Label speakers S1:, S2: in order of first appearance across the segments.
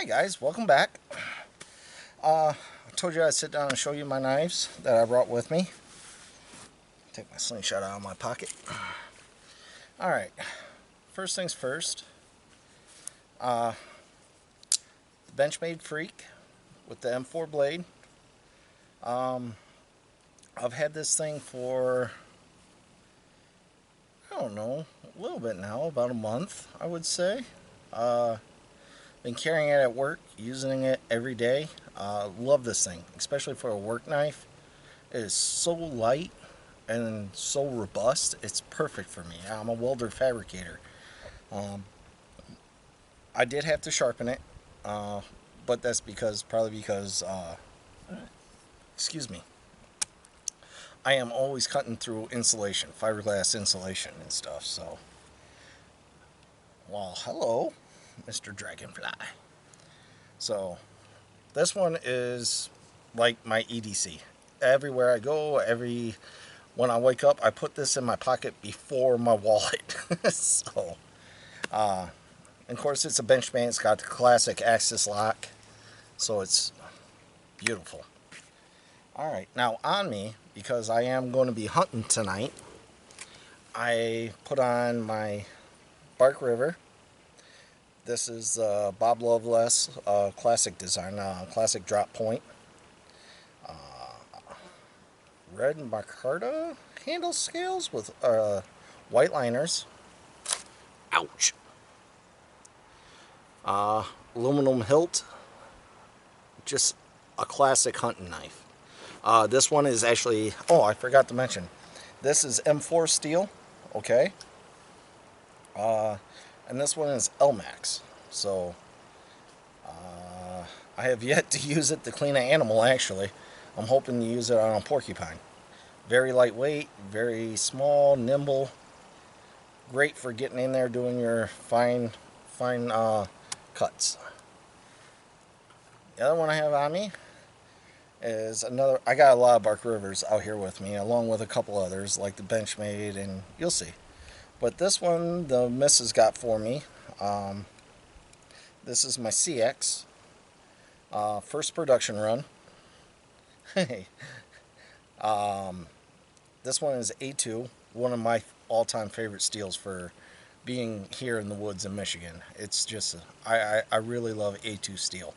S1: Hi guys, welcome back. I told you I'd sit down and show you my knives that I brought with me. Take my slingshot out of my pocket. Alright, first things first. The Benchmade Freak with the M4 blade. I've had this thing for, I don't know, a little bit now, about a month, I would say. Been carrying it at work, using it every day. Love this thing, especially for a work knife. It is so light and so robust. It's perfect for me. I'm a welder fabricator. I did have to sharpen it, but that's probably because, excuse me, I am always cutting through insulation, fiberglass insulation and stuff. So, well, hello, Mr. Dragonfly. So, this one is like my EDC. Everywhere I go, when I wake up, I put this in my pocket before my wallet. So, of course, it's a Benchmade. It's got the classic axis lock, so it's beautiful. All right, now on me, because I am going to be hunting tonight, I put on my Bark River. This is Bob Loveless classic design, classic drop point. Red micarta handle scales with white liners. Ouch. Aluminum hilt. Just a classic hunting knife. This one is actually, oh, I forgot to mention, this is M4 steel, okay? And this one is Elmax. So, I have yet to use it to clean an animal, actually. I'm hoping to use it on a porcupine. Very lightweight, very small, nimble. Great for getting in there doing your fine cuts. The other one I have on me is another. I got a lot of Bark Rivers out here with me, along with a couple others like the Benchmade, and you'll see. But this one the missus got for me. This is my CX. First production run. Hey. This one is A2, one of my all-time favorite steels for being here in the woods in Michigan. It's just, I really love A2 steel.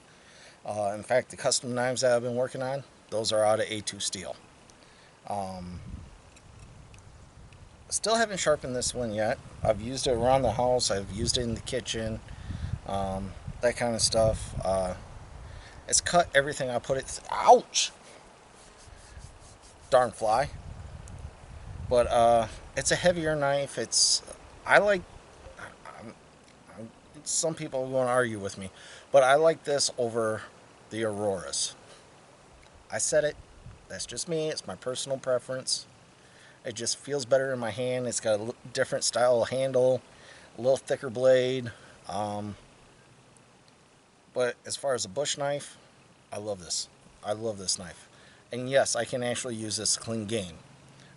S1: In fact, the custom knives that I've been working on, those are out of A2 steel. Still haven't sharpened this one yet. I've used it around the house. I've used it in the kitchen, that kind of stuff. It's cut everything I put it. Ouch! Darn fly. But it's a heavier knife. I like. Some people are going to argue with me, but I like this over the Auroras. I said it. That's just me. It's my personal preference. It just feels better in my hand. It's got a different style of handle, a little thicker blade. But as far as a bush knife, I love this. I love this knife. And yes, I can actually use this to clean game.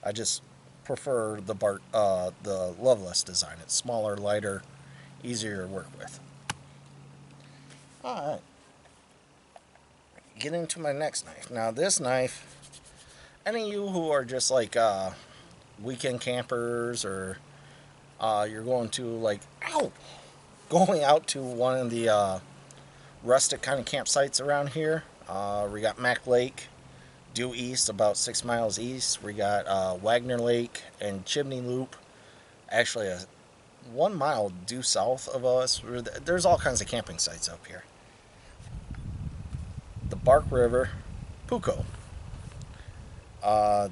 S1: I just prefer the Loveless design. It's smaller, lighter, easier to work with. Alright. Get into my next knife. Now this knife, any of you who are just like weekend campers, or you're going to going out to one of the rustic kind of campsites around here. We got Mac Lake, due east, about 6 miles east. We got Wagner Lake and Chimney Loop, actually 1 mile due south of us. There's all kinds of camping sites up here. The Bark River Puco.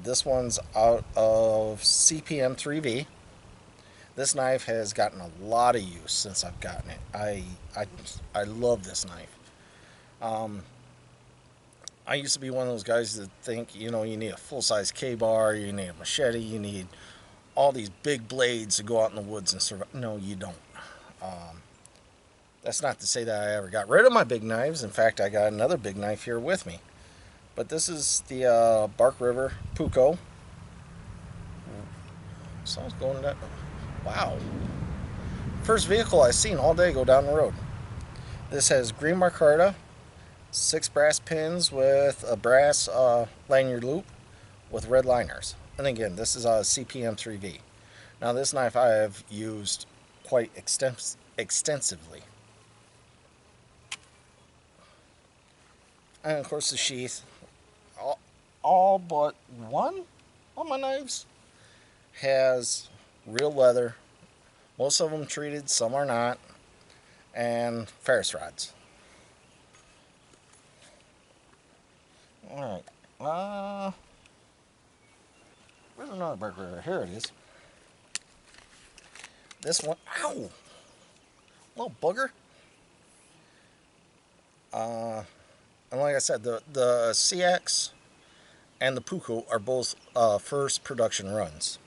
S1: This one's out of CPM 3V. This knife has gotten a lot of use since I've gotten it. I love this knife. I used to be one of those guys that think, you need a full-size K-bar, you need a machete, you need all these big blades to go out in the woods and survive. No, you don't. That's not to say that I ever got rid of my big knives. In fact, I got another big knife here with me. But this is the Bark River Puco. Someone's going that. Wow. First vehicle I've seen all day go down the road. This has green micarta, 6 brass pins with a brass lanyard loop with red liners. And again, this is a CPM 3V. Now this knife I have used quite extensively. And of course the sheath. All but one of my knives has real leather. Most of them treated, some are not. And ferrous rods. Alright. Where's another Bark River? Here it is. This one. Ow! Little booger. And like I said, the CX and the Puco are both first production runs.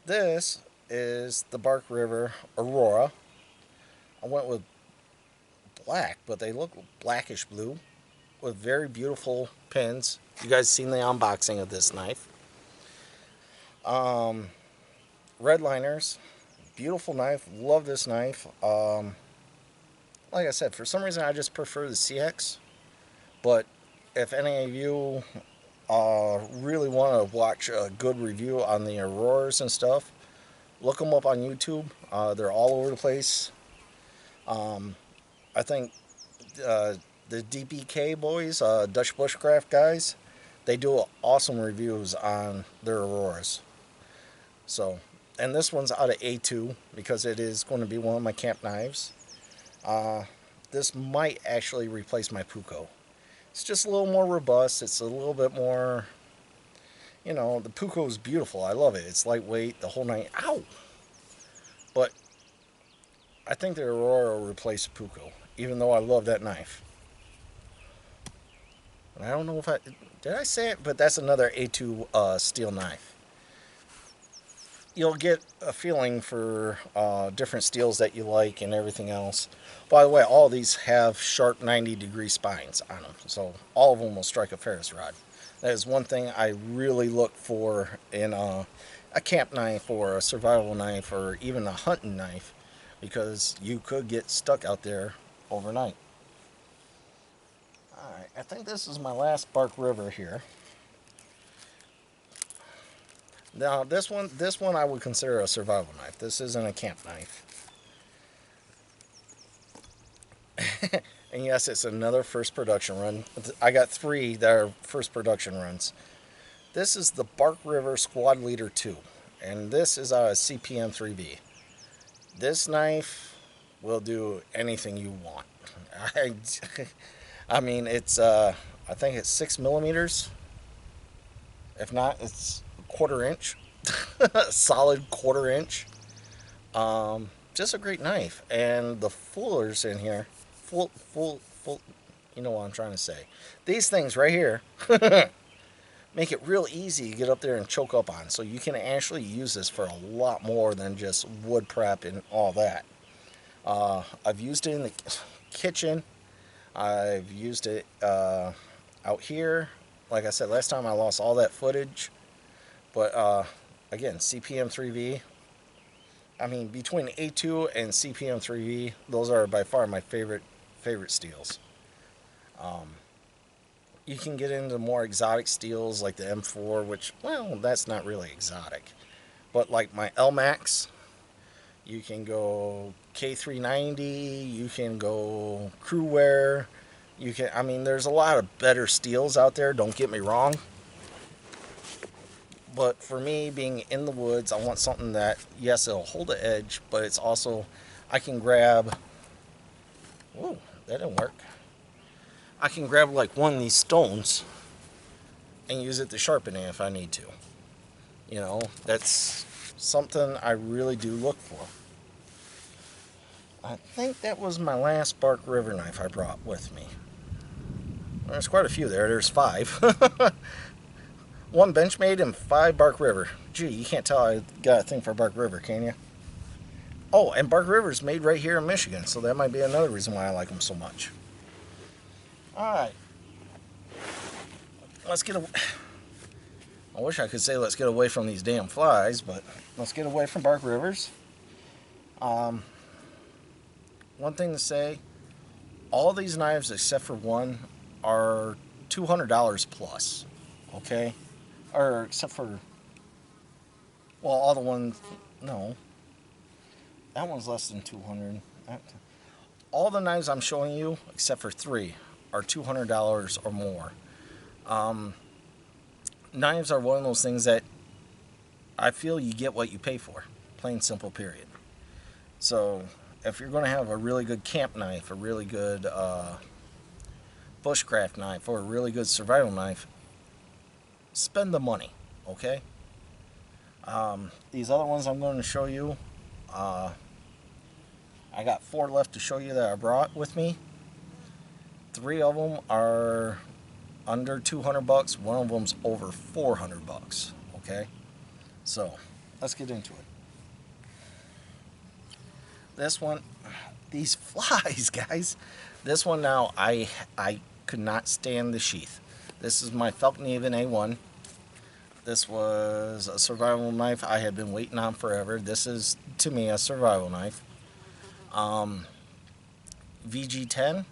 S1: This is the Bark River Aurora. I went with black, but they look blackish blue with very beautiful pins. You guys seen the unboxing of this knife. Red liners, beautiful knife. Love this knife. Like I said, for some reason I just prefer the CX. But if any of you really want to watch a good review on the Auroras and stuff, look them up on YouTube. They're all over the place. I think the DBK boys, Dutch Bushcraft guys, they do awesome reviews on their Auroras. So, and this one's out of A2 because it is going to be one of my camp knives. This might actually replace my Puco. It's just a little more robust. It's a little bit more, you know, the Puco is beautiful. I love it. It's lightweight, the whole night. Ow! But I think the Aurora will replace the Puco, even though I love that knife. And I don't know if did I say it? But that's another A2 steel knife. You'll get a feeling for different steels that you like and everything else. By the way, all of these have sharp 90-degree spines on them, so all of them will strike a ferrous rod. That is one thing I really look for in a camp knife or a survival knife or even a hunting knife, because you could get stuck out there overnight. Alright, I think this is my last Bark River here. Now this one I would consider a survival knife. This isn't a camp knife. And yes, it's another first production run. I got 3 that are first production runs. This is the Bark River Squad Leader 2, and this is a CPM 3V. This knife will do anything you want. I mean, it's I think it's 6 millimeters. If not, it's a 1/4 inch. Solid 1/4 inch. Just a great knife, and the fullers in here, full. You know what I'm trying to say. These things right here make it real easy to get up there and choke up on. So you can actually use this for a lot more than just wood prep and all that. I've used it in the kitchen. I've used it out here. Like I said, last time I lost all that footage. But again, CPM 3V. I mean, between A2 and CPM 3V, those are by far my favorite steels. You can get into more exotic steels like the M4, which, well, that's not really exotic. But like my LMAX, you can go K390, you can go Crewwear, I mean, there's a lot of better steels out there, don't get me wrong. But for me, being in the woods, I want something that, yes, it'll hold the edge, but it's also, I can grab, whoa, that didn't work. I can grab like one of these stones and use it to sharpen it if I need to. You know, that's something I really do look for. I think that was my last Bark River knife I brought with me. There's quite a few there. There's 5. 1 Benchmade and 5 Bark River. Gee, you can't tell I got a thing for Bark River, can you? Oh, and Bark River's made right here in Michigan, so that might be another reason why I like them so much. Alright. Let's get away. I wish I could say let's get away from these damn flies, but let's get away from Bark Rivers. one thing to say, all these knives except for one are $200 plus, okay? Or except for, well, all the ones, no, that one's less than 200. All the knives I'm showing you, except for three, are $200 or more. Um, Knives are one of those things that I feel you get what you pay for. Plain simple, period. So if you're going to have a really good camp knife, a really good bushcraft knife, or a really good survival knife, spend the money, okay? These other ones I'm going to show you, uh, I got four left to show you that I brought with me. Three of them are under 200 bucks. One of them's over 400 bucks, okay? So let's get into it. This one, these flies, guys. This one now, I could not stand the sheath. This is my Felkneven A1. This was a survival knife I had been waiting on forever. This is, to me, a survival knife. VG10,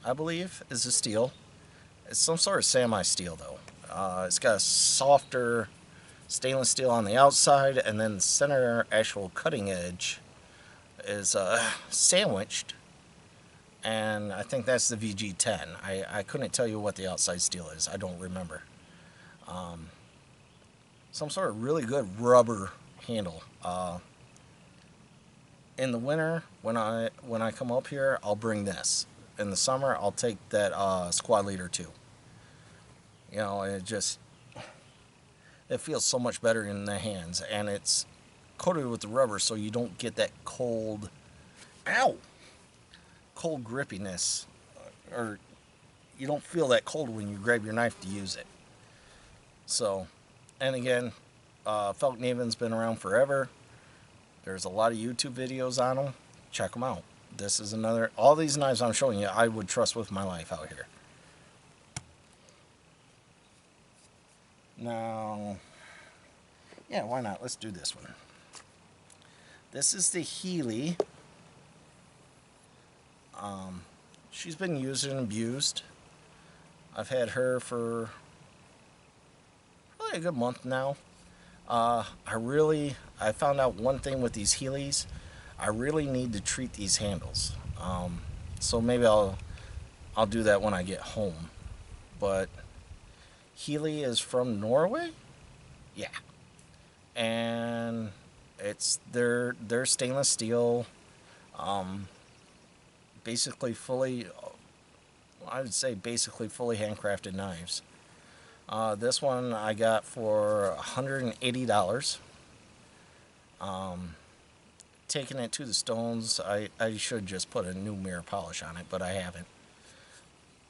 S1: I believe, is a steel. It's some sort of semi-steel, though. It's got a softer stainless steel on the outside, and then the center actual cutting edge is sandwiched, and I think that's the VG10. I couldn't tell you what the outside steel is. I don't remember. Some sort of really good rubber handle. In the winter, when I come up here, I'll bring this. In the summer, I'll take that Squad Leader 2. You know, it feels so much better in the hands, and it's coated with the rubber so you don't get that cold grippiness, or you don't feel that cold when you grab your knife to use it. So, and again, Felkneven's been around forever. There's a lot of YouTube videos on them. Check them out. This is another, all these knives I'm showing you I would trust with my life out here. Now, yeah, why not? Let's do this one. This is the Healy. She's been used and abused. I've had her for probably a good month now. I found out one thing with these Heelys. I really need to treat these handles. So maybe I'll do that when I get home. But Healy is from Norway? Yeah. And it's their stainless steel, basically fully, I would say basically fully handcrafted knives. This one I got for $180. Taking it to the stones, I should just put a new mirror polish on it, but I haven't.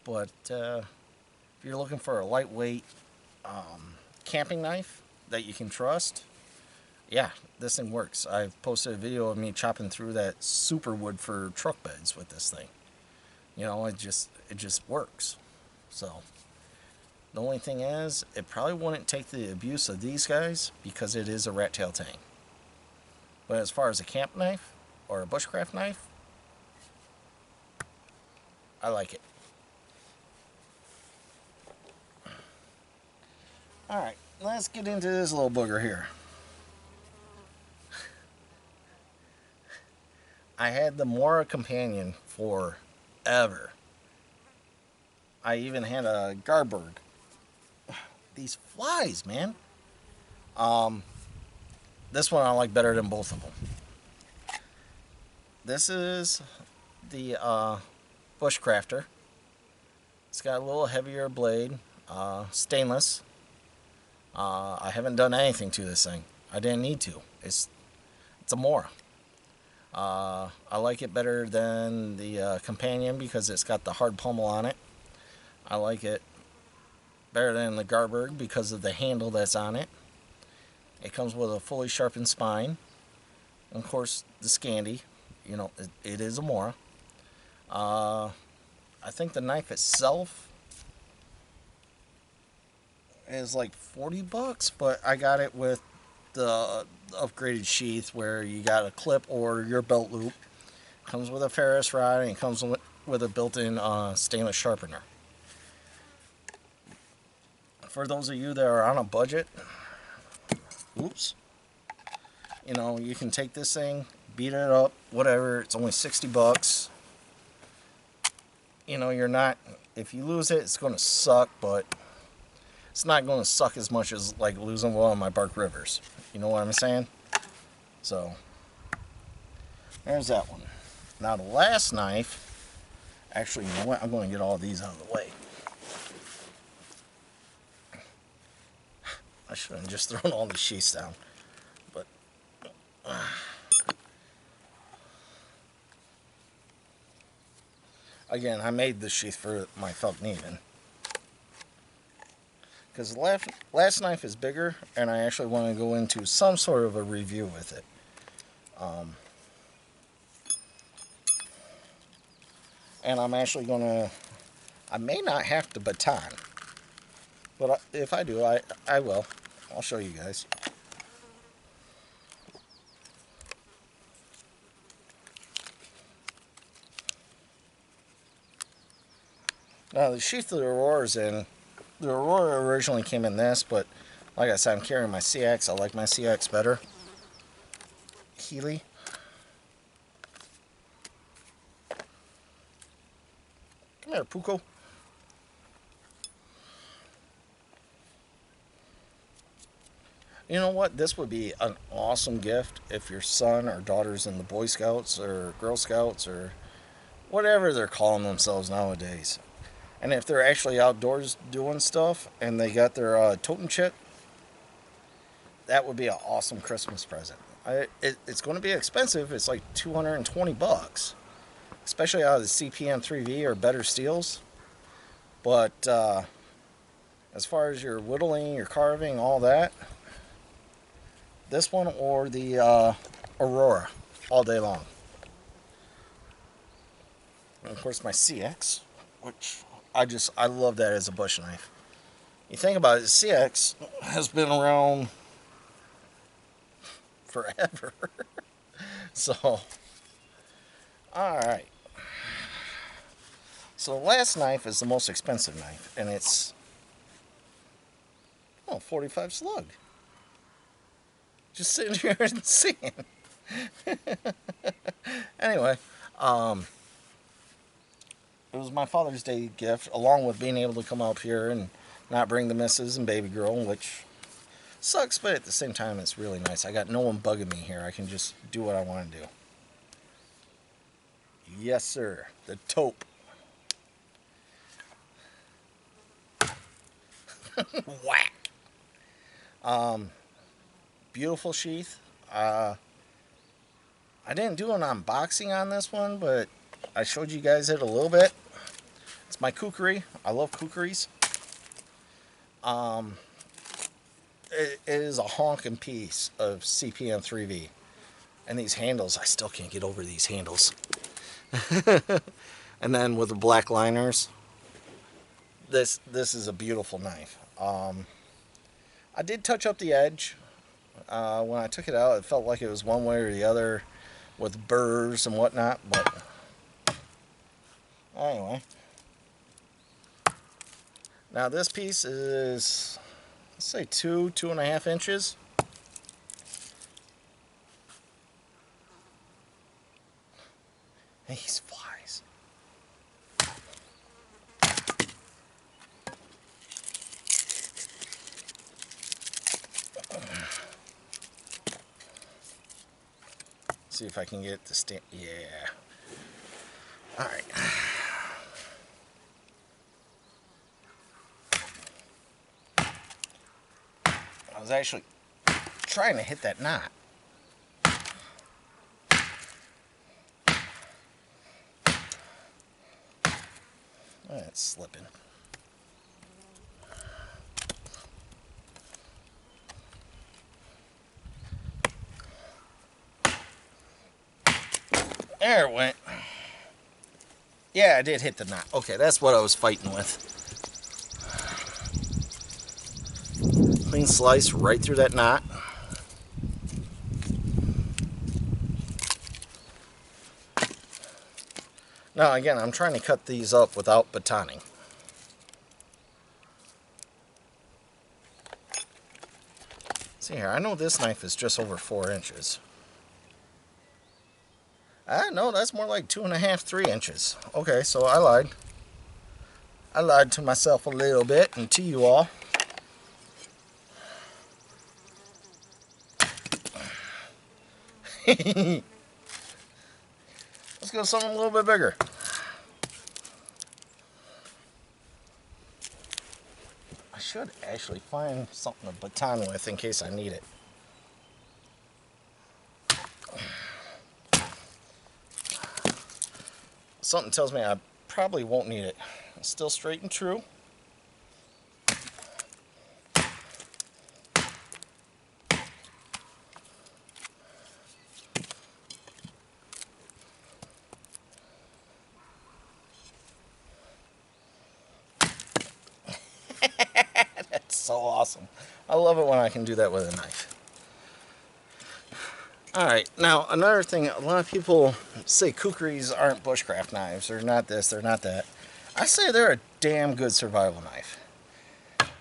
S1: But if you're looking for a lightweight camping knife that you can trust, yeah, this thing works. I've posted a video of me chopping through that super wood for truck beds with this thing. You know, it just works. So the only thing is, it probably wouldn't take the abuse of these guys because it is a rat tail tang. But as far as a camp knife or a bushcraft knife, I like it. Alright, let's get into this little booger here. I had the Mora Companion forever. I even had a Garberg. These flies, man. This one I like better than both of them. This is the Bushcrafter. It's got a little heavier blade, stainless. I haven't done anything to this thing. I didn't need to. It's a Mora. I like it better than the Companion because it's got the hard pommel on it. I like it better than the Garberg because of the handle that's on it. It comes with a fully sharpened spine. And of course, the Scandi. You know, it is a Mora. I think the knife itself is like 40 bucks, but I got it with the upgraded sheath where you got a clip or your belt loop, Comes with a Ferris rod, and it comes with a built-in stainless sharpener. For those of you that are on a budget, oops, you know, you can take this thing, beat it up, whatever. It's only 60 bucks. You know, you're not, if you lose it, it's going to suck, but it's not going to suck as much as like losing one of my Bark Rivers. You know what I'm saying? So, there's that one. Now the last knife, actually, you know what? I'm going to get all these out of the way. I should have just thrown all the sheaths down. But, again, I made this sheath for my Feldneben. Because the last knife is bigger, and I actually want to go into some sort of a review with it. And I'm actually going to, I may not have to baton, but if I do, I will. I'll show you guys. Now the sheath that the Aurora's in, the Aurora originally came in this, but like I said, I'm carrying my CX. I like my CX better. Healy. Come here, Puko. You know what? This would be an awesome gift if your son or daughter's in the Boy Scouts or Girl Scouts or whatever they're calling themselves nowadays. And if they're actually outdoors doing stuff and they got their totem chip, that would be an awesome Christmas present. It's going to be expensive. It's like 220 bucks, especially out of the CPM 3V or better steels. But as far as your whittling, your carving, all that, this one or the Aurora all day long. And of course my CX, which I love that as a bush knife. You think about it, CX has been around forever. So, alright. So the last knife is the most expensive knife, and it's 45 slug. Just sitting here and seeing. Anyway, it was my Father's Day gift, along with being able to come up here and not bring the missus and baby girl, which sucks, but at the same time, it's really nice. I got no one bugging me here. I can just do what I want to do. Yes, sir. The taupe. Whack. Beautiful sheath. I didn't do an unboxing on this one, but I showed you guys it a little bit. It's my kukri. I love kukris. It is a honking piece of CPM 3V. And these handles, I still can't get over these handles. And then with the black liners, this is a beautiful knife. I did touch up the edge. When I took it out, it felt like it was one way or the other with burrs and whatnot, but anyway. Now this piece is, let's say 2.5 inches. These flies. See if I can get it to stand. Yeah. All right. I was actually trying to hit that knot. It's slipping. There it went. Yeah, I did hit the knot. Okay, that's what I was fighting with. Clean slice right through that knot. Now again, I'm trying to cut these up without batoning. See here, I know this knife is just over 4 inches. No, that's more like 2.5, 3 inches. Okay, so I lied. I lied to myself a little bit and to you all. Let's go something a little bit bigger. I should actually find something to baton with in case I need it. Something tells me I probably won't need it. It's still straight and true. That's so awesome. I love it when I can do that with a knife. Alright, now another thing, a lot of people say kukris aren't bushcraft knives. They're not this, they're not that. I say they're a damn good survival knife.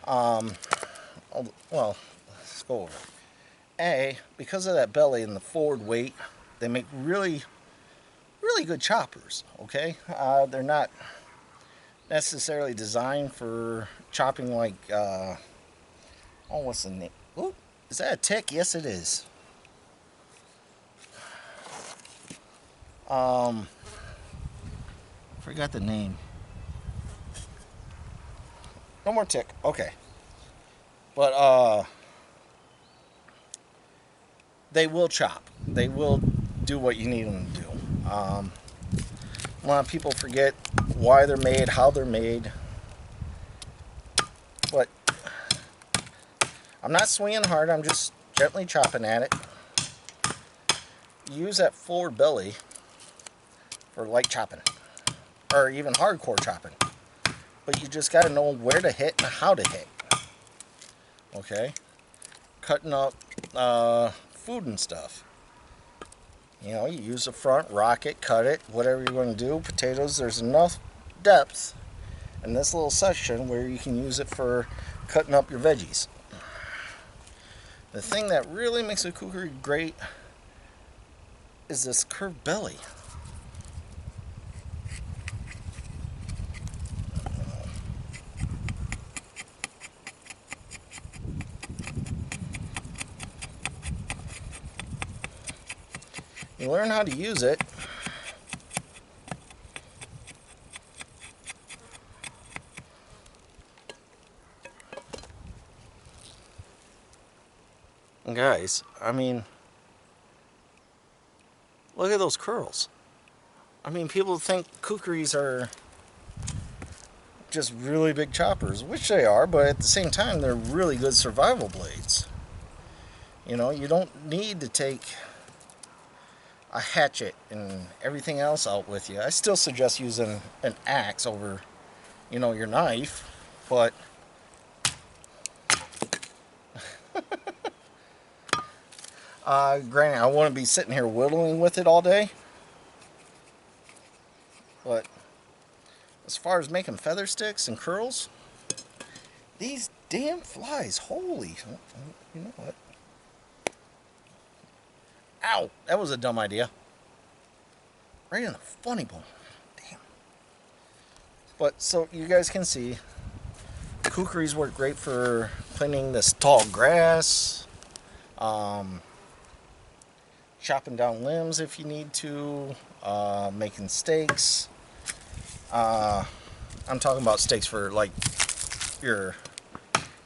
S1: Well, let's go over it. Because of that belly and the forward weight, they make really good choppers, okay? They're not necessarily designed for chopping like, what's the name? Ooh, is that a tick? Yes, it is. Forgot the name. No more tick. Okay. But, they will chop. They will do what you need them to do. A lot of people forget why they're made, how they're made. But I'm not swinging hard. I'm just gently chopping at it. Use that forward belly for light chopping, or even hardcore chopping. But you just got to know where to hit and how to hit. Okay? Cutting up food and stuff. You know, you use the front, rock it, cut it, whatever you're going to do. Potatoes, there's enough depth in this little section where you can use it for cutting up your veggies. The thing that really makes a kukri great is this curved belly. You learn how to use it. And guys, I mean, look at those curls. I mean, people think kukris are just really big choppers, which they are, but at the same time, they're really good survival blades. You know, you don't need to take a hatchet and everything else out with you. I still suggest using an axe over, you know, your knife, but granted, I wouldn't be sitting here whittling with it all day, but as far as making feather sticks and curls, these damn flies, holy, you know what? Ow, that was a dumb idea. Right in the funny bone. Damn. But, so you guys can see, kukris work great for cleaning this tall grass, chopping down limbs if you need to, making steaks. I'm talking about steaks for, like, your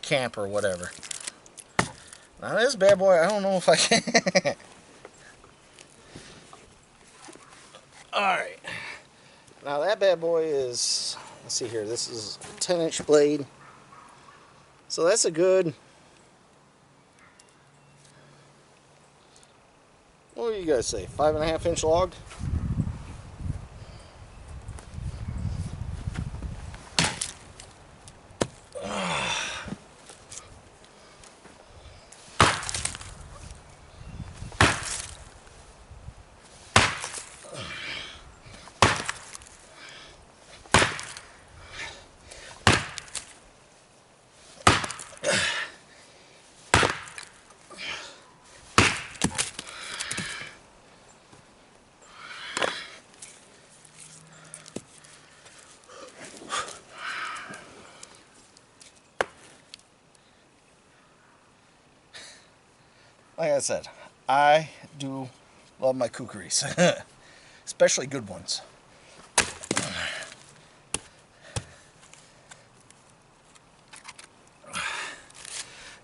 S1: camp or whatever. Now this bad boy, I don't know if I can... Alright, now that bad boy is, let's see here, this is a 10-inch blade, so that's a good, what do you guys say, 5.5-inch log? Like I said, I do love my kukris, especially good ones.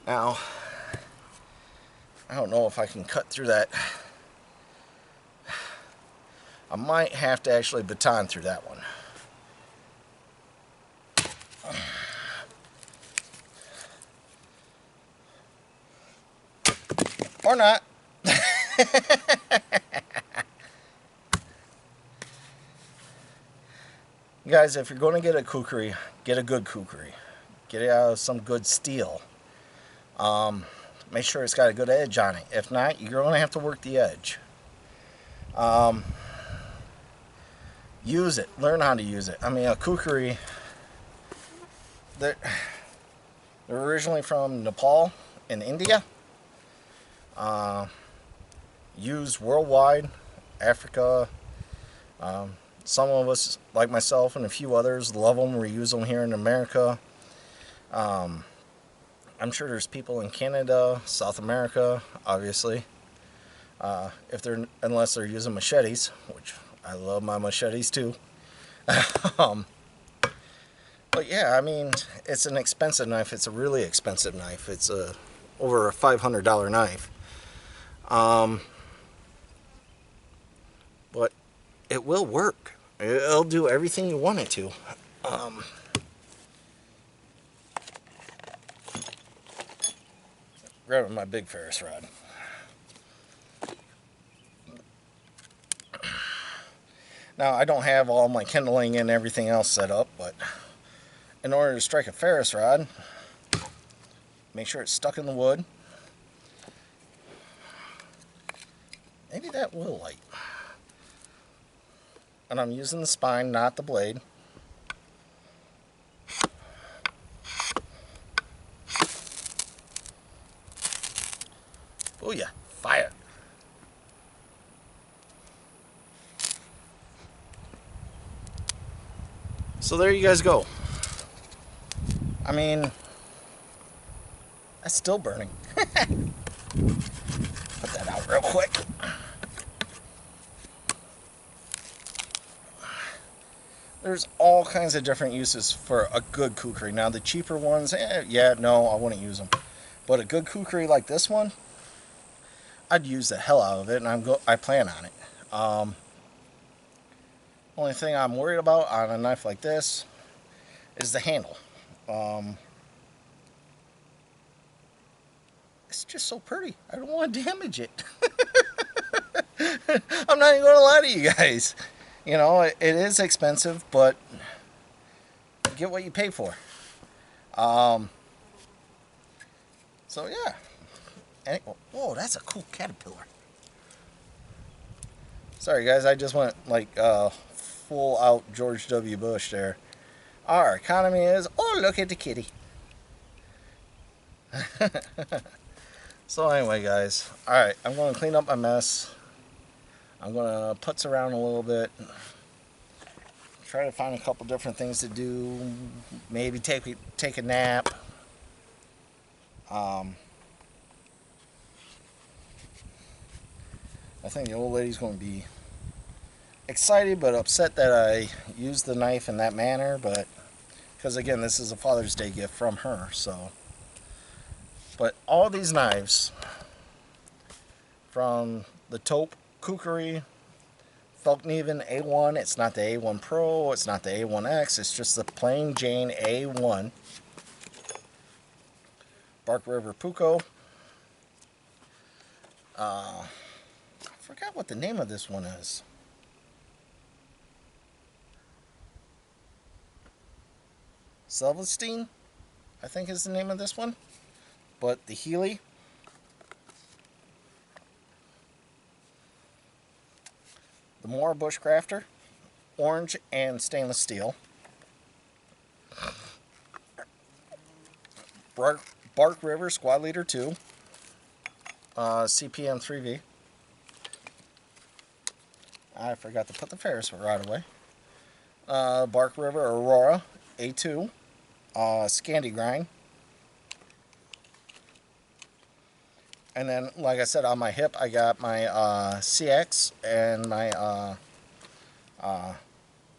S1: Now, I don't know if I can cut through that. I might have to actually baton through that one. Or not. Guys, if you're going to get a kukri, get a good kukri. Get it out of some good steel. Make sure it's got a good edge on it. If not, you're going to have to work the edge. Use it. Learn how to use it. I mean, a kukri, they're originally from Nepal in India. Used worldwide, Africa. Some of us, like myself and a few others, love them. We use them here in America. I'm sure there's people in Canada, South America, obviously. Unless they're using machetes, which I love my machetes too. But yeah, I mean, it's an expensive knife. It's a really expensive knife. It's over a $500 knife. But it will work. It'll do everything you want it to. Grabbing my big Ferris rod. Now, I don't have all my kindling and everything else set up, but in order to strike a Ferris rod, make sure it's stuck in the wood. Maybe that will light. And I'm using the spine, not the blade. Oh yeah, fire. So there you guys go. I mean, that's still burning. Put that out real quick. There's all kinds of different uses for a good kukri. Now the cheaper ones, yeah, no, I wouldn't use them. But a good kukri like this one, I'd use the hell out of it, and I plan on it. Only thing I'm worried about on a knife like this is the handle. It's just so pretty. I don't want to damage it. I'm not even going to lie to you guys. You know, it is expensive, but you get what you pay for. So yeah. And whoa, that's a cool caterpillar. Sorry guys, I just went like full out George W. Bush there. Our economy is, oh look at the kitty. So anyway guys, alright, I'm going to clean up my mess. I'm going to putz around a little bit. Try to find a couple different things to do. Maybe take a nap. I think the old lady's going to be excited but upset that I used the knife in that manner, but because again, this is a Father's Day gift from her, so. But all these knives, from the taupe kukri, Falkneven A1, it's not the A1 Pro, it's not the A1X, it's just the plain Jane A1. Bark River Puko. I forgot what the name of this one is. Silverstein, I think is the name of this one. But the Healy. The Mora Bushcrafter. Orange and stainless steel. Bark River Squad Leader 2. CPM 3V. I forgot to put the Ferris rod away. Bark River Aurora A2. Scandi Grind. And then, like I said, on my hip, I got my CX and my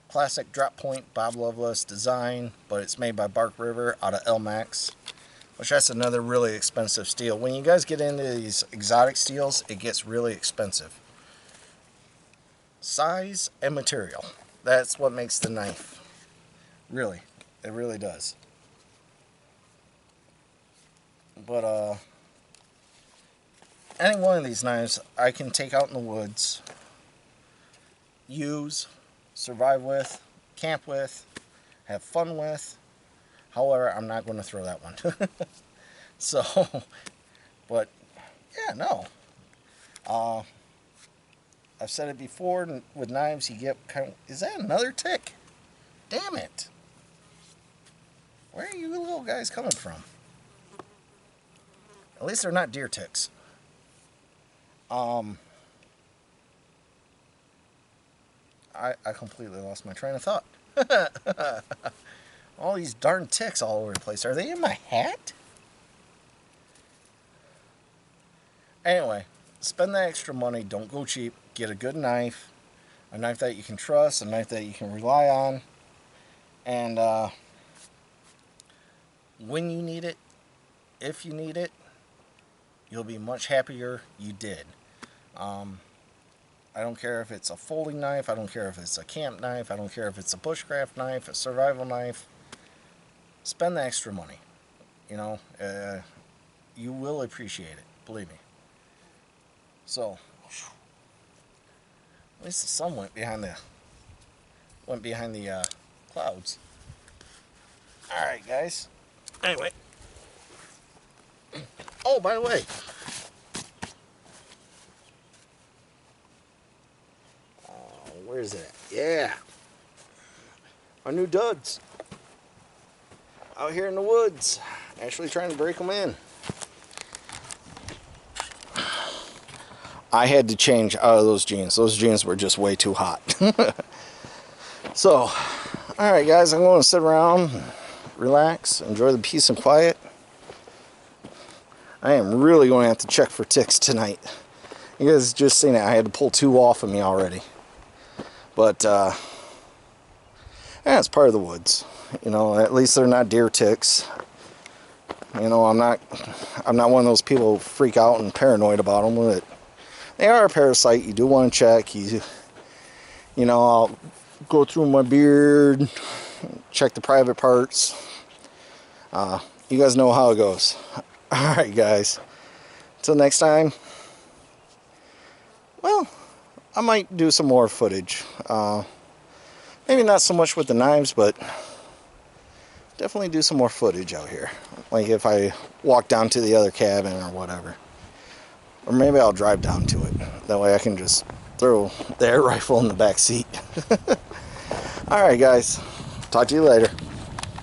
S1: classic drop point Bob Loveless design, but it's made by Bark River out of Elmax, which that's another really expensive steel. When you guys get into these exotic steels, it gets really expensive. Size and material. That's what makes the knife. Really. It really does. But, any one of these knives I can take out in the woods, use, survive with, camp with, have fun with. However, I'm not going to throw that one. So, but, yeah, no. I've said it before, with knives you get kind of... Is that another tick? Damn it. Where are you little guys coming from? At least they're not deer ticks. I completely lost my train of thought. All these darn ticks all over the place. Are they in my hat? Anyway, spend that extra money. Don't go cheap. Get a good knife. A knife that you can trust. A knife that you can rely on. And when you need it, if you need it, you'll be much happier you did. I don't care if it's a folding knife. I don't care if it's a camp knife. I don't care if it's a bushcraft knife, a survival knife. Spend the extra money. You know, you will appreciate it. Believe me. So, at least the sun went behind the clouds. All right, guys. Anyway. Oh, by the way. Where is it at? Yeah. Our new duds. Out here in the woods. Actually trying to break them in. I had to change out of those jeans. Those jeans were just way too hot. So, alright guys, I'm going to sit around, relax, enjoy the peace and quiet. I am really going to have to check for ticks tonight. You guys just seen it. I had to pull 2 off of me already. But, yeah, it's part of the woods. You know, at least they're not deer ticks. You know, I'm not one of those people who freak out and paranoid about them. But they are a parasite. You do want to check. You know, I'll go through my beard, check the private parts. You guys know how it goes. Alright, guys. Until next time. Well, I might do some more footage. Maybe not so much with the knives, but definitely do some more footage out here. Like if I walk down to the other cabin or whatever. Or maybe I'll drive down to it. That way I can just throw the air rifle in the back seat. Alright guys, talk to you later.